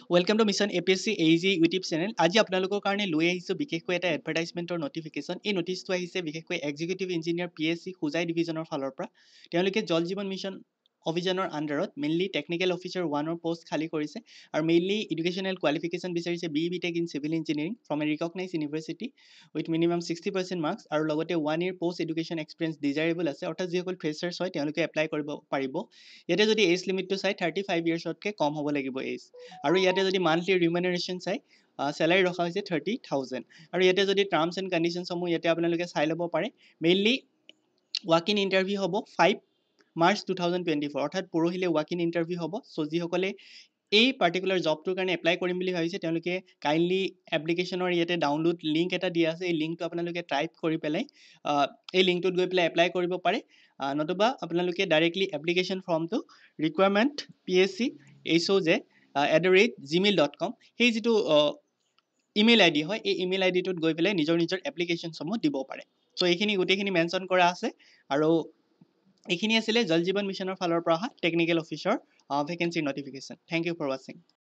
Welcome to Mission APSC AG YouTube channel. আজি আপোনালোকৰ কাৰণে লৈ আহিছো বিশেষকৈ এটা এডভাৰটাইজমেন্টৰ নটিফিকেশন। এই নটিছটো আহিছে বিশেষকৈ এক্সিকিউটিভ ইঞ্জিনিয়াৰ PSC খুজাই ডিভিজনৰ ফালৰ পৰা। তেওঁলোকে জল জীৱন মিছন অভিযানৰ আন্ডাৰত মেইনলি টেকনিক্যাল অফিচাৰ 1 ৰ পোষ্ট খালি কৰিছে আৰু মেইনলি এডুকেশনাল কোৱালিফিকেশন বিচাৰিছে BE/BTech in civil engineering from A recognised university with minimum 60% marks আৰু লগতে 1 ইয়াৰ পোষ্ট এডুকেশন এক্সপেৰিয়েন্স ডিজায়াৰেবল আছে অৰ্থাৎ যিসকল ফ্ৰেছাৰ্ছ হয় তেওঁলোকে এপ্লাই কৰিব পাৰিব। ইয়াতে যদি এজ লিমিটটো চাই 35 ইয়াৰ্ছতকৈ কম হ'ব লাগিব এজ। আৰু ইয়াতে যদি মান্থলি ৰিমুনাৰেশ্যন চাই স্যালাৰি ৰখা হৈছে 30,000 আৰু ইয়াতে যদি টাৰ্মছ এণ্ড কণ্ডিশ্যনসমূহ ইয়াতে আপোনালোকে চাই ল'ব পাৰে। মেইনলি ৱাক ইন ইণ্টাৰভিউ হ'ব 5 মাৰ্চ 2024 অৰ্থাৎ পৰহিলে ৱাক ইন ইণ্টাৰভিউ হ'ব। চ' যিসকলে এই পাৰ্টিকুলাৰ জবটোৰ কাৰণে এপ্লাই কৰিম বুলি ভাবিছে তেওঁলোকে কাইণ্ডলি এপ্লিকেশ্যনৰ ইয়াতে ডাউনলোড লিংক এটা দিয়া আছে। এই লিংকটো আপোনালোকে টাইপ কৰি পেলাই এই লিংকটোত গৈ পেলাই এপ্লাই কৰিব পাৰে। নতুবা আপোনালোকে ডাইৰেক্টলি এপ্লিকেশ্যন ফৰ্মটো ৰিকুৱাৰমেণ্ট PSC HOJ@gmail.com সেই যিটো ইমেইল আইডি হয় এই ইমেইল আইডিটোত গৈ পেলাই নিজৰ এপ্লিকেশ্যনসমূহ দিব পাৰে। চ' এইখিনি গোটেইখিনি মেনশ্যন কৰা আছে আৰু এইখিনি আছিলে জল জীৱন মিছনৰ ফালৰ পৰা অহা technical officer vacancy notification. Thank you for ৱাচিং।